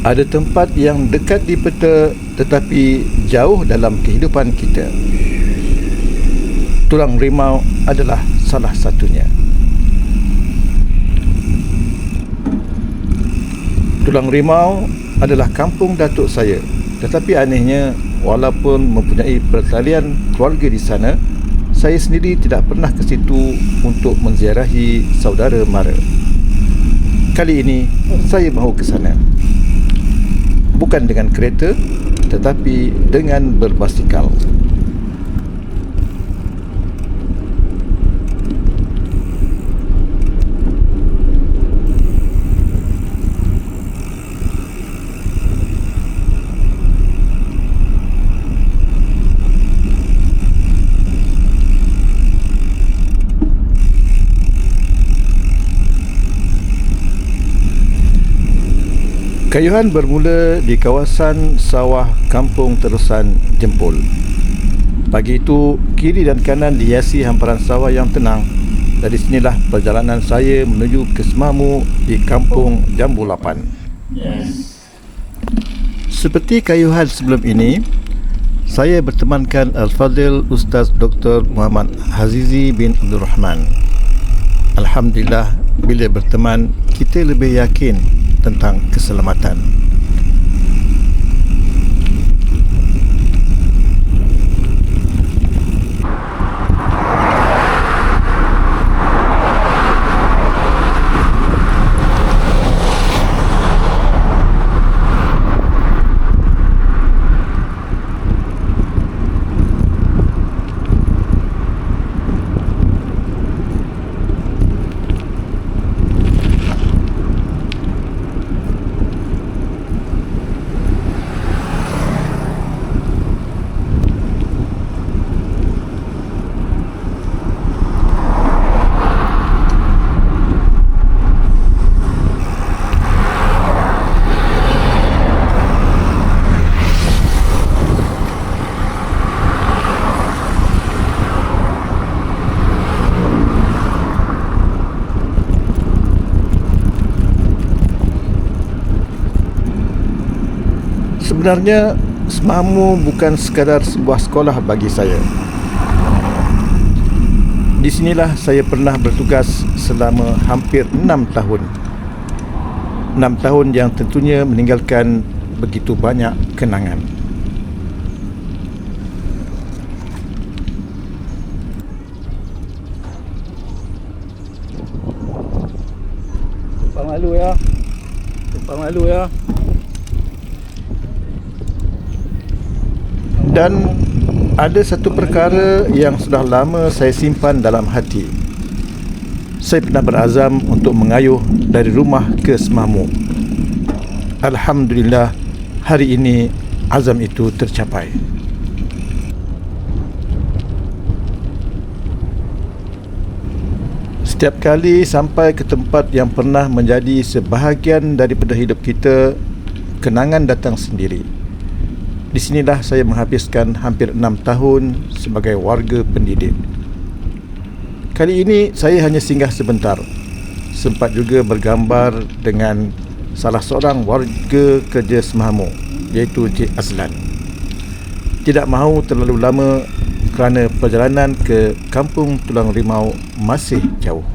Ada tempat yang dekat di peta tetapi jauh dalam kehidupan kita. Tulang Rimau adalah salah satunya. Tulang Rimau adalah kampung datuk saya. Tetapi anehnya, walaupun mempunyai pertalian keluarga di sana, saya sendiri tidak pernah ke situ untuk menziarahi saudara mara. Kali ini, saya mahu ke sana. Bukan dengan kereta, tetapi dengan berbasikal. Kayuhan bermula di kawasan sawah Kampung Terusan Jempol. Pagi itu, kiri dan kanan dihiasi hamparan sawah yang tenang. Dari sinilah perjalanan saya menuju ke Semamu di Kampung Jambu Lapan. Seperti kayuhan sebelum ini, saya bertemankan Al-Fadhil Ustaz Dr. Muhammad Hazizi bin Abdul Rahman. Alhamdulillah, bila berteman, kita lebih yakin tentang keselamatan. Sebenarnya, Semamu bukan sekadar sebuah sekolah bagi saya. Di sinilah saya pernah bertugas selama hampir 6 tahun. 6 tahun yang tentunya meninggalkan begitu banyak kenangan. Tumpang malu ya. Tumpang malu ya. Dan ada satu perkara yang sudah lama saya simpan dalam hati. Saya pernah berazam untuk mengayuh dari rumah ke Semamu. Alhamdulillah, hari ini azam itu tercapai. Setiap kali sampai ke tempat yang pernah menjadi sebahagian daripada hidup kita, kenangan datang sendiri. Di sinilah saya menghabiskan hampir 6 tahun sebagai warga pendidik. Kali ini saya hanya singgah sebentar. Sempat juga bergambar dengan salah seorang warga kerja Semamu, iaitu Cik Azlan. Tidak mahu terlalu lama kerana perjalanan ke Kampung Tulang Rimau masih jauh.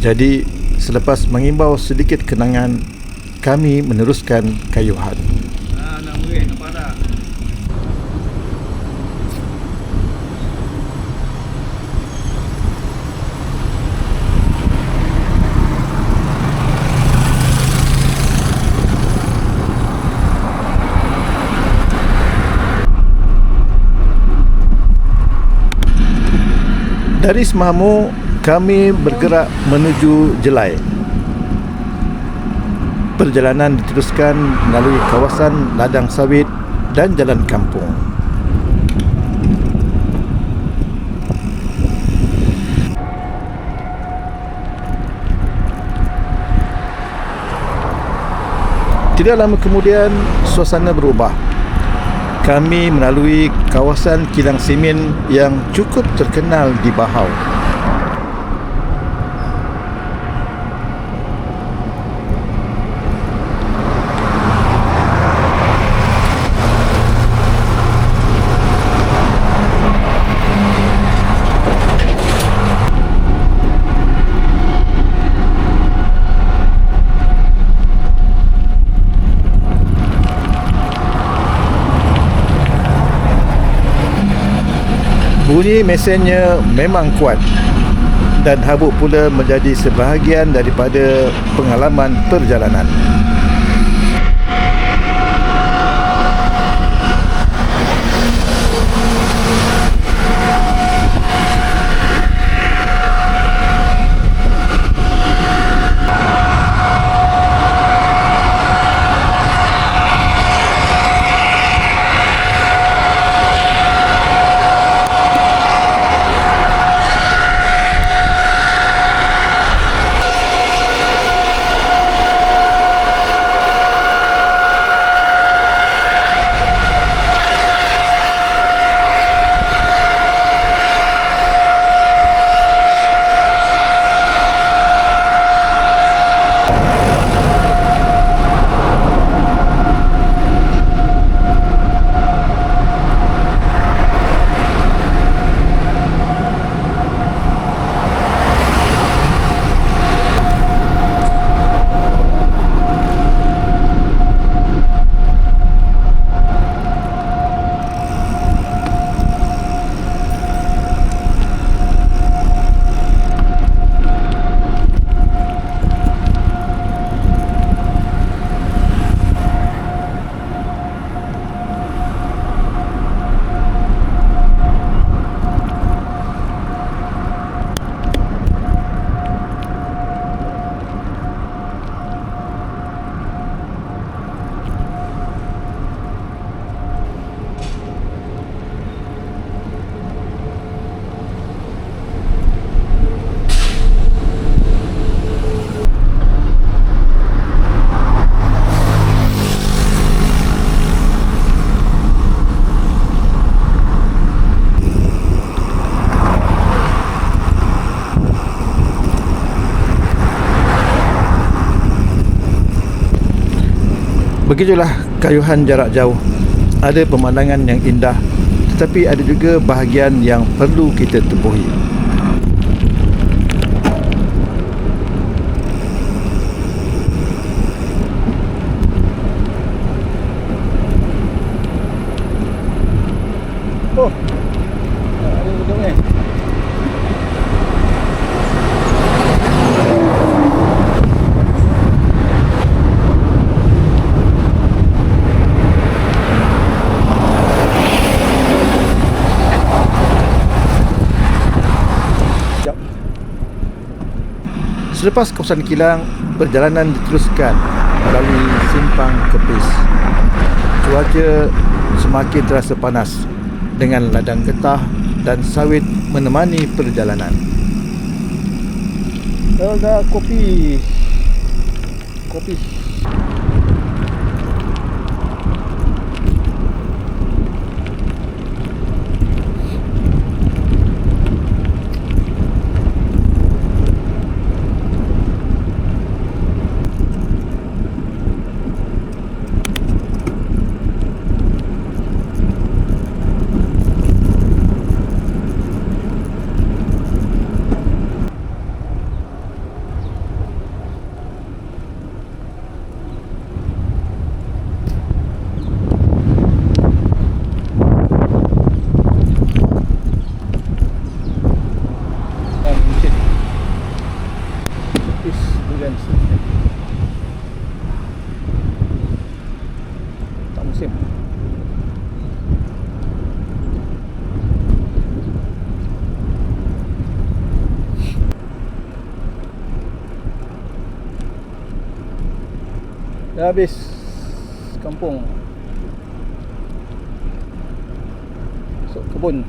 Jadi, selepas mengimbau sedikit kenangan, kami meneruskan kayuhan. Dari Semamu, kami bergerak menuju Jelai. Perjalanan diteruskan melalui kawasan ladang sawit dan jalan kampung. Tidak lama kemudian, suasana berubah. Kami melalui kawasan kilang semen yang cukup terkenal di Bahau. Bunyi mesinnya memang kuat dan habuk pula menjadi sebahagian daripada pengalaman perjalanan. Begitulah kayuhan jarak jauh. Ada pemandangan yang indah, tetapi ada juga bahagian yang perlu kita tempuhi. Oh, ada gedung ni. Selepas kawasan kilang, perjalanan diteruskan melalui simpang Kepis. Cuaca semakin terasa panas dengan ladang getah dan sawit menemani perjalanan. Ada kopi. Tak musim. Dah habis kampung. Masuk kebun.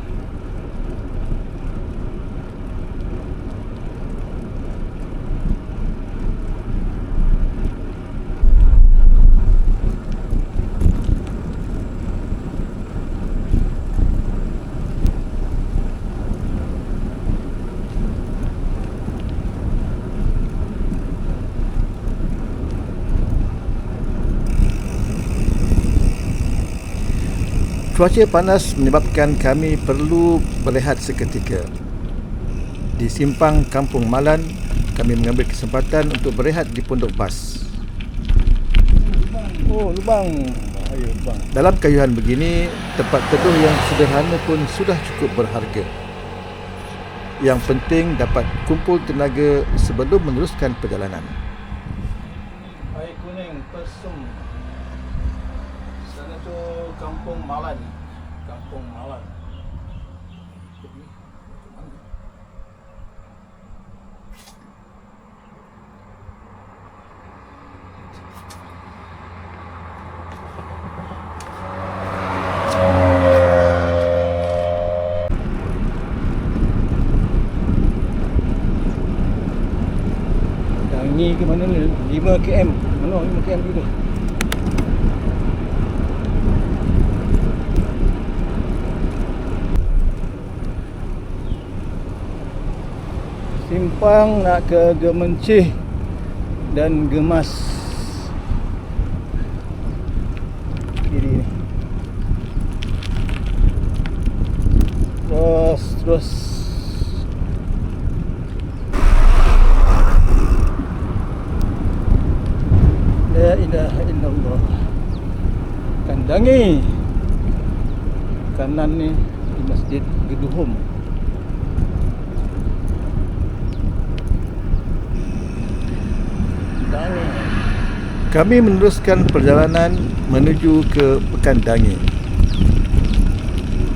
Cuaca panas menyebabkan kami perlu berehat seketika. Di simpang Kampung Malan, kami mengambil kesempatan untuk berehat di pondok bas. Oh, lubang. Dalam kayuhan begini, tempat teduh yang sederhana pun sudah cukup berharga. Yang penting dapat kumpul tenaga sebelum meneruskan perjalanan. Air Kuning, Pesum. Sana tu Kampung Malan. Kampung Malan. Ni ke mana ni? 5 km. Mana 5 km dulu? Simpang nak ke Gemencih dan Gemas. Kiri ni. Terus La ilaha illallah. Kandangi. Kanan ni di Masjid Geduhum. Kandangi. Kami meneruskan perjalanan menuju ke Pekan Dangi.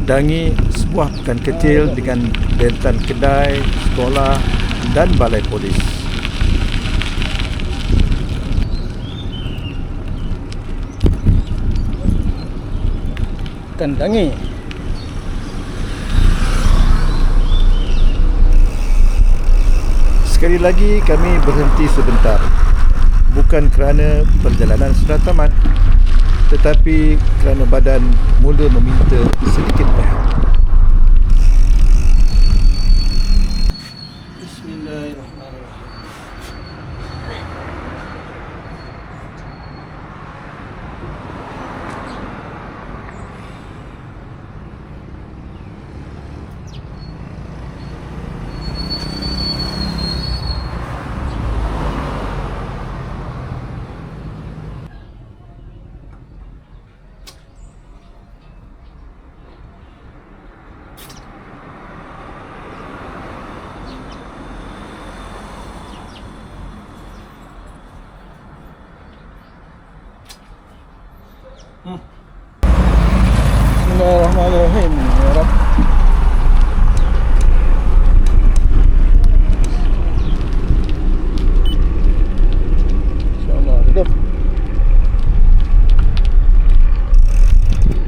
Dangi sebuah pekan kecil dengan rentan kedai, sekolah dan balai polis. Kandangi. Sekali lagi kami berhenti sebentar. Bukan kerana perjalanan sudah tamat, tetapi kerana badan mula meminta sedikit rehat. Bismillahirrahmanirrahim. Bismillahirrahmanirrahim. Ya Rabb. InsyaAllah hidup.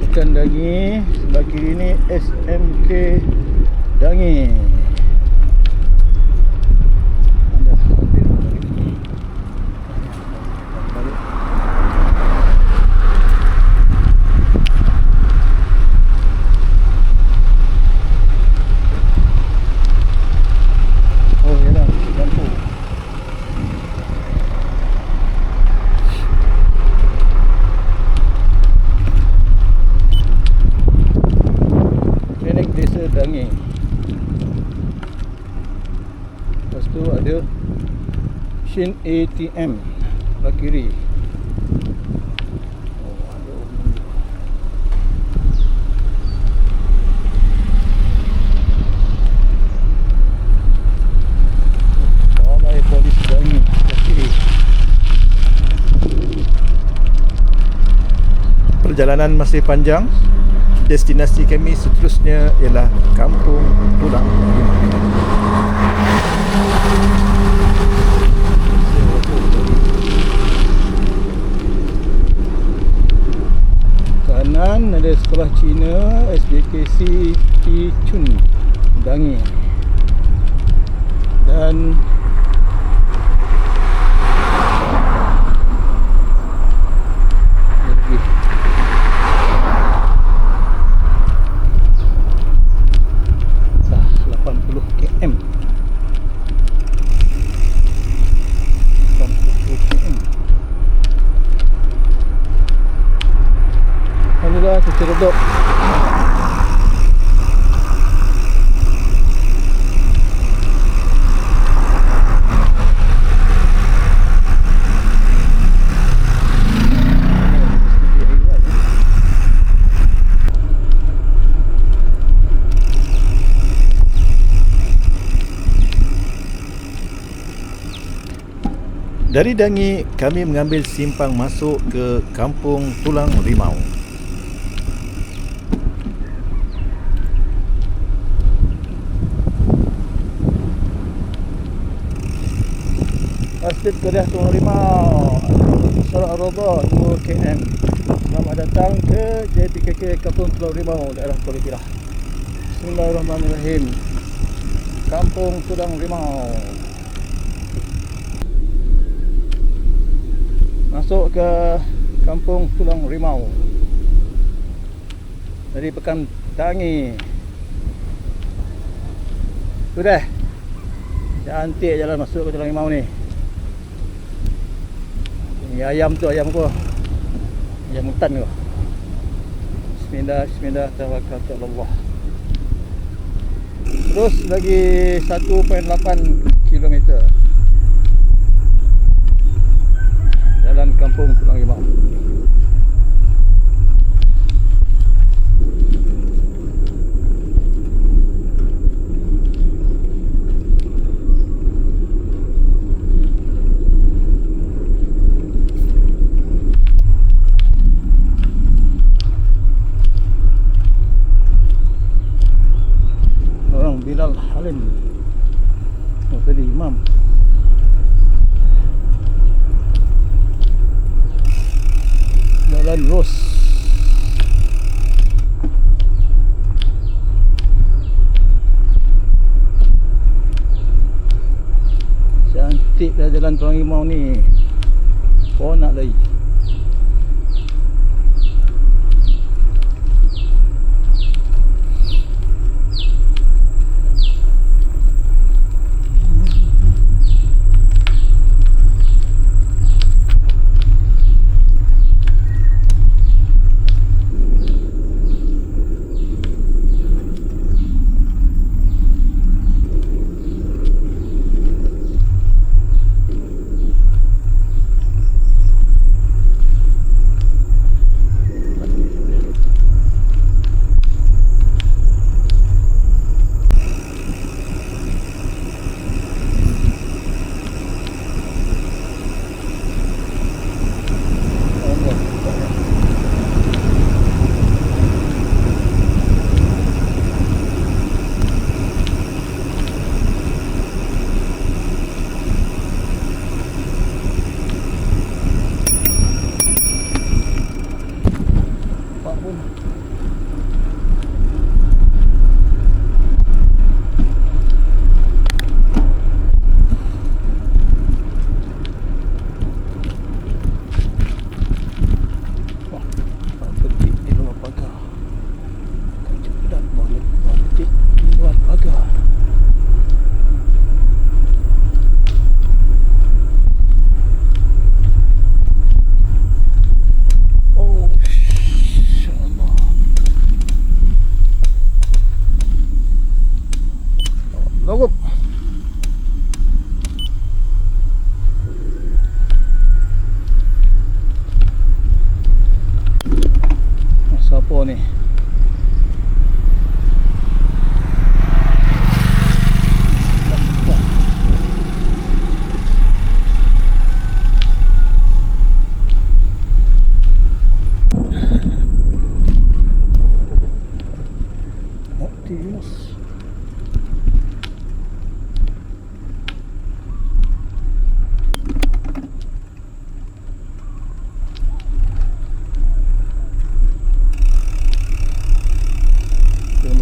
Pekan Dangi. Sebelah kiri ni SMK Dangi. Dangi. Lepas tu ada Shin ATM sebelah kiri. Balai polis Dangi sebelah kiri. Perjalanan masih panjang. Destinasi kami seterusnya ialah Kampung Pulang. Kanan ada sekolah Cina SDKC Chun Dangi. Dan kita duduk. Dari Dangi, kami mengambil simpang masuk ke Kampung Tulang Rimau. Masjid Kuliah Tulang Rimau, Salat Ar-Rawdah 2 km. Selamat datang ke JPKK Kampung Tulang Rimau, daerah Kuala Pirah. Bismillahirrahmanirrahim. Kampung Tulang Rimau. Masuk ke Kampung Tulang Rimau dari Pekan Dangi. Sudah cantik jalan masuk ke Tulang Rimau ni. Ini ayam tu, ayam apa? Ayam hutan ke? Bismillah, bismillah, tawakkaltu ala Allah. Terus lagi 1.8 km jalan Kampung Tulang Rimau. Orang Bilal Halim. Oh, tadi imam. Jalan Ros. Cantik dah jalan Tulang Rimau ni. Oh, nak lagi. Logup. Siapa ni? Optimus.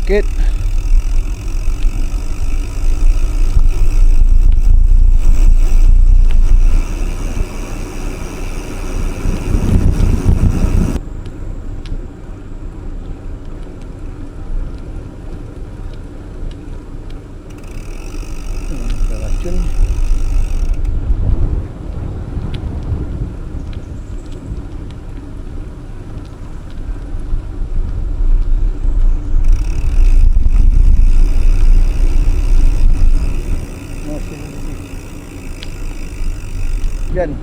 Bukit. Racun. Hujan.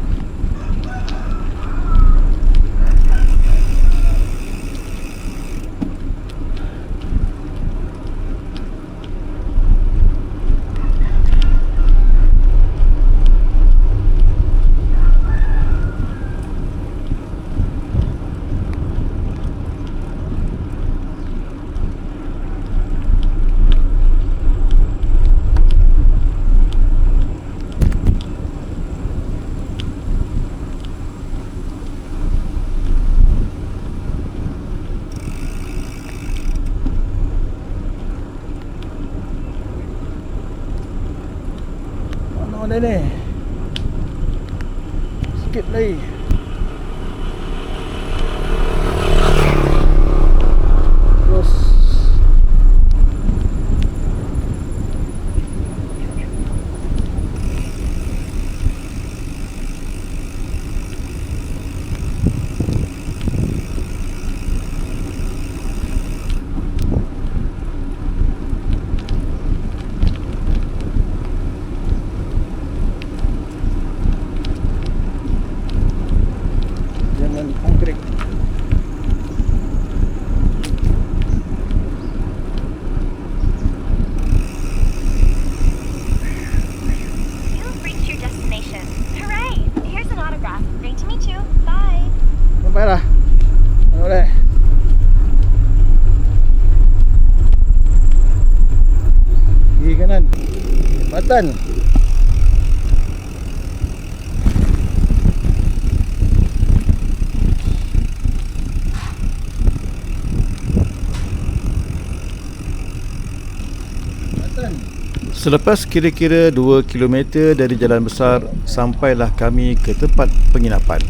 Mana ni? Sikit lagi. Terus jangan anggrek. You've reached your destination. Hooray! Here's an autograph. Great to meet you. Bye. Sampai dah. Mana boleh? Kiri kanan. Batan. Batan. Selepas kira-kira 2 km dari jalan besar, sampailah kami ke tempat penginapan.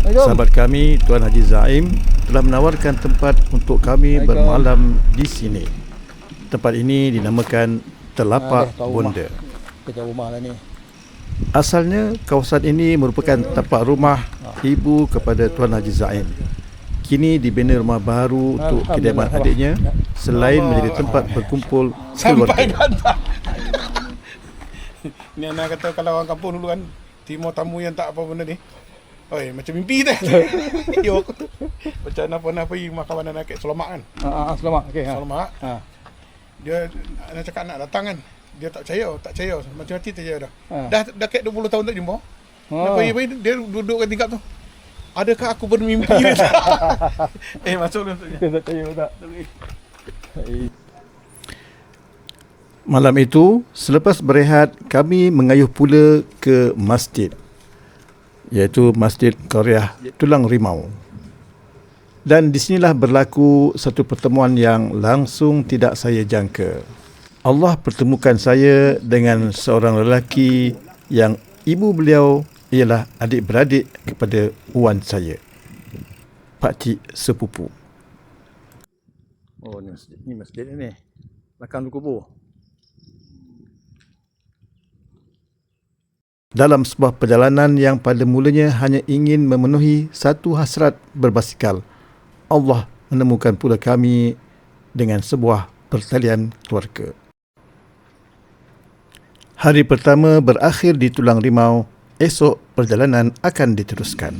Sahabat kami, Tuan Haji Zaim, telah menawarkan tempat untuk kami bermalam di sini. Tempat ini dinamakan Telapak Bonda. Kita rumah lah ni. Asalnya, kawasan ini merupakan tapak rumah ibu kepada Tuan Haji Zaim. Kini dibina rumah baru untuk kediaman adiknya, selain menjadi tempat berkumpul Sampai keluarga. datang. Ni anak kata kalau orang kampung dulu kan, timur tamu yang tak apa benda ni. Oi, macam mimpi teh. Yo aku tu. Macam nak pernah pergi makan anak kat Selamat kan. Selamat. Okey. Selamat. Ha. Dia anak cakap nak datang kan. Dia tak percaya. Macam hati tak percaya dah. Ha. Dah kat 20 tahun tak jumpa. Nak Oh. pergi dia duduk kat tingkap tu. Adakah aku bermimpi? Masuk dulu. Kita tak percaya tak. Malam itu, selepas berehat, kami mengayuh pula ke masjid, iaitu Masjid Qaryah Tulang Rimau. Dan di sinilah berlaku satu pertemuan yang langsung tidak saya jangka. Allah pertemukan saya dengan seorang lelaki yang ibu beliau ialah adik-beradik kepada wan saya, pakcik sepupu. Oh, ni masjid ni. Belakang tu kubur. Dalam sebuah perjalanan yang pada mulanya hanya ingin memenuhi satu hasrat berbasikal, Allah menemukan pula kami dengan sebuah pertalian keluarga. Hari pertama berakhir di Tulang Rimau, esok perjalanan akan diteruskan.